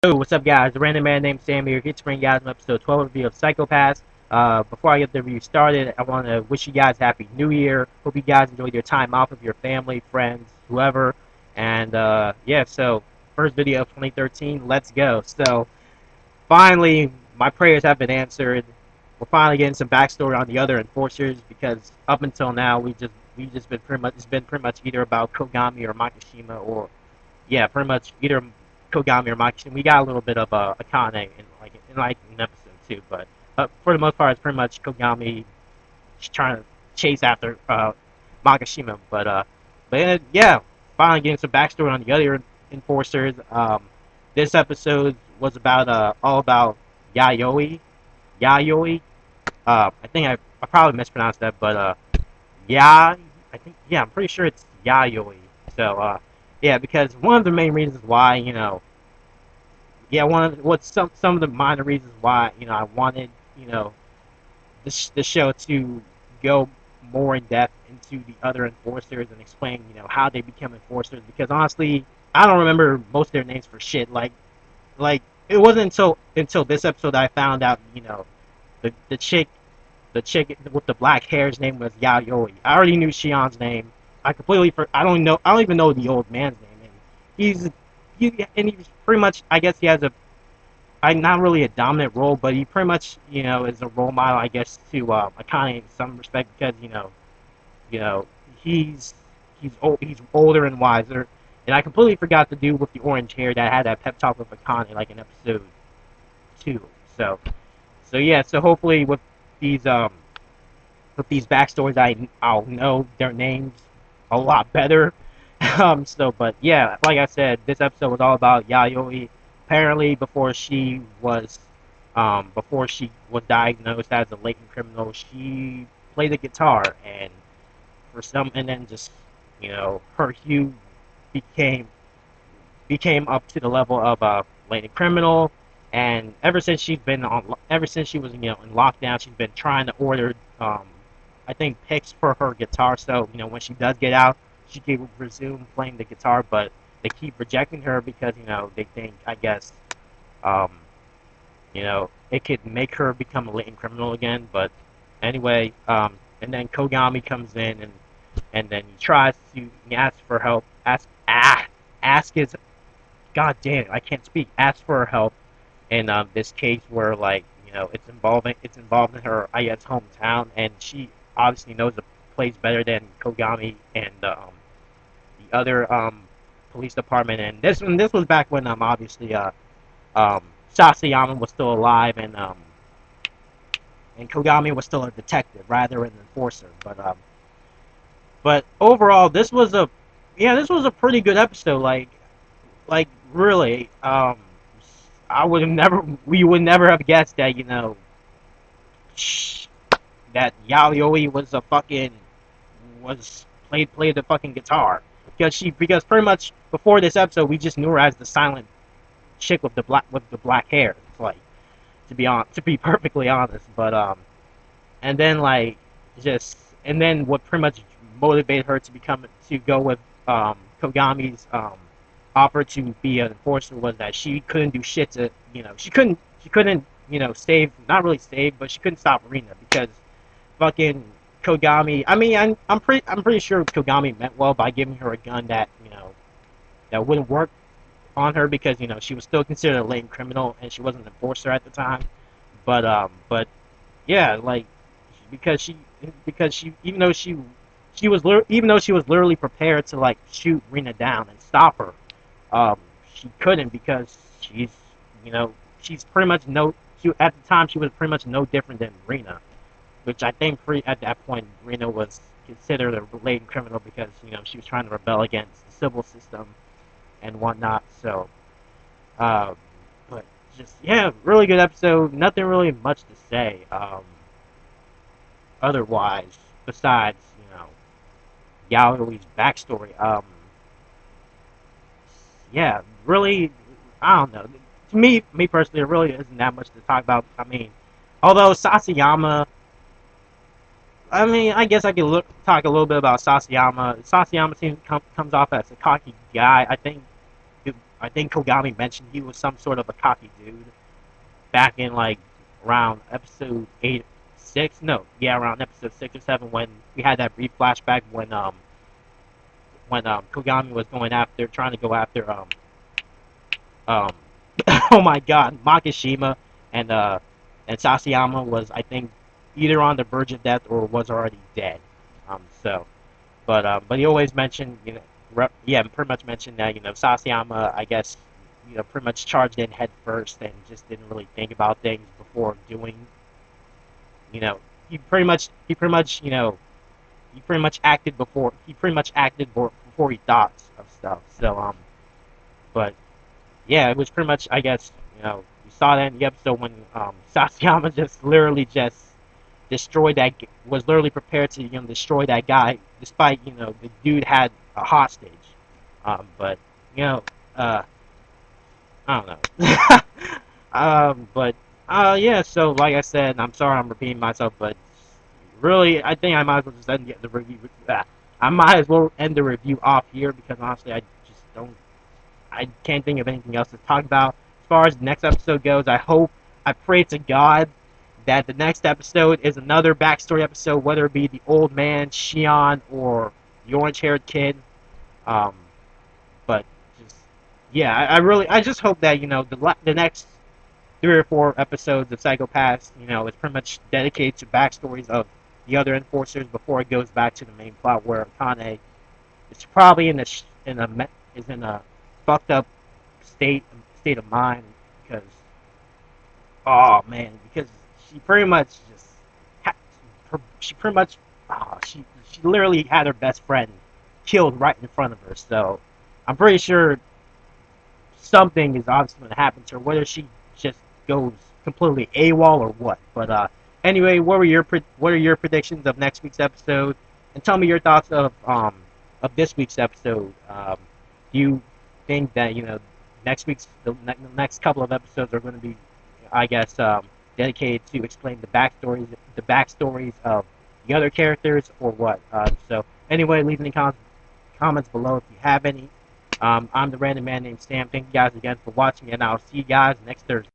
Yo, what's up, guys? The random man named Sam here to bring you guys an episode 12 review of Psychopaths. Before I get the review started, I want to wish you guys Happy New Year. Hope you guys enjoyed your time off with your family, friends, whoever. And yeah, so first video of 2013, let's go. So finally, my prayers have been answered. We're finally getting some backstory on the other enforcers because up until now we just been pretty much it's been pretty much either about Kogami or Makishima or yeah, pretty much either Kogami or Makishima. We got a little bit of Akane in an episode too, but for the most part, it's pretty much Kogami trying to chase after Makishima. But yeah, finally getting some backstory on the other enforcers. This episode was about all about Yayoi. Yayoi. I think I probably mispronounced that, but yeah, I think yeah, I'm pretty sure it's Yayoi. So yeah, because one of the main reasons why yeah, one of what's some of the minor reasons why I wanted the show to go more in depth into the other enforcers and explain how they become enforcers, because honestly I don't remember most of their names for shit. Like it wasn't until this episode that I found out the chick with the black hair's name was Yayoi. I already knew Shion's name. I don't even know the old man's name. And he's pretty much, I guess he has not really a dominant role, but he pretty much is a role model, I guess, to Akane in some respect, because you know he's he's older and wiser. And I completely forgot the dude with the orange hair that had that pep talk with Akane like in episode 2. So yeah, so hopefully these um with these backstories, I'll know their names a lot better. But yeah, like I said, this episode was all about Yayoi. Apparently, before she was diagnosed as a latent criminal, she played the guitar, and and then just her hue became up to the level of a latent criminal. And ever since she was in lockdown, she's been trying to order I think picks for her guitar, so when she does get out, she can resume playing the guitar. But they keep rejecting her because they think, I guess, um, it could make her become a latent criminal again. But anyway, and then Kogami comes in, and then he asks for help, ask his, god damn it, I can't speak, ask for her help in this case where, like, it's involved in her, I guess, hometown, and she obviously knows the place better than Kogami and the other police department. And this was back when obviously um Sasayama was still alive, and Kogami was still a detective rather than an enforcer. But overall, this was a pretty good episode. Like really, I would have never we would never have guessed that that Yayoi was a fucking was played the fucking guitar, because pretty much before this episode we just knew her as the silent chick with the black hair. It's like, to be perfectly honest. But and then like just and then what pretty much motivated her to go with Kogami's offer to be an enforcer was that she couldn't do shit to she couldn't save, not really save, but she couldn't stop Rina because fucking Kogami. I mean, I'm pretty sure Kogami meant well by giving her a gun that that wouldn't work on her, because she was still considered a latent criminal and she wasn't an enforcer at the time. But yeah, like because she even though even though she was literally prepared to like shoot Rina down and stop her, um, she couldn't, because you know she's pretty much at the time she was pretty much no different than Rina, which I think at that point Rina was considered a latent criminal because she was trying to rebel against the civil system and whatnot. So, um, but just yeah, really good episode. Nothing really much to say otherwise besides Yaoi's backstory. Yeah, really, I don't know. To me personally, there really isn't that much to talk about. I mean, although Sasayama, I mean, I guess I could talk a little bit about Sasayama. Sasayama comes off as a cocky guy. I think Kogami mentioned he was some sort of a cocky dude back in like around episode 8, 6. No, yeah, around episode 6 or 7 when we had that brief flashback when Kogami was going after trying to go after um oh my god, Makishima and and Sasayama was, I think, either on the verge of death or was already dead. So but he always mentioned, yeah, pretty much mentioned that, Sasayama, I guess, pretty much charged in head first and just didn't really think about things before doing. You know, he pretty much acted before he thought of stuff. So but yeah, it was pretty much, I guess, you saw that in the episode when Sasayama just literally just destroyed that, was literally prepared to, destroy that guy, despite, the dude had a hostage. But, you know, uh, I don't know. But, yeah, so like I said, I'm sorry I'm repeating myself, but really, I think I might as well just end the review. I might as well end the review off here because honestly, I can't think of anything else to talk about. As far as the next episode goes, I pray to God that the next episode is another backstory episode, whether it be the old man, Shion, or the orange-haired kid. Um, but just, yeah, I just hope that, the next 3 or 4 episodes of Psycho Pass, is pretty much dedicated to backstories of the other enforcers before it goes back to the main plot where Kane is probably is in a fucked up state state of mind because, oh man, because she pretty much just she pretty much, she literally had her best friend killed right in front of her. So I'm pretty sure something is obviously going to happen to her, whether she just goes completely AWOL or what. But anyway, what are your predictions of next week's episode? And tell me your thoughts of this week's episode. Do you think that, the next couple of episodes are going to be, I guess, dedicated to explain the backstories of the other characters, or what? So anyway, leave any comments below if you have any. I'm the random man named Sam. Thank you guys again for watching, and I'll see you guys next Thursday.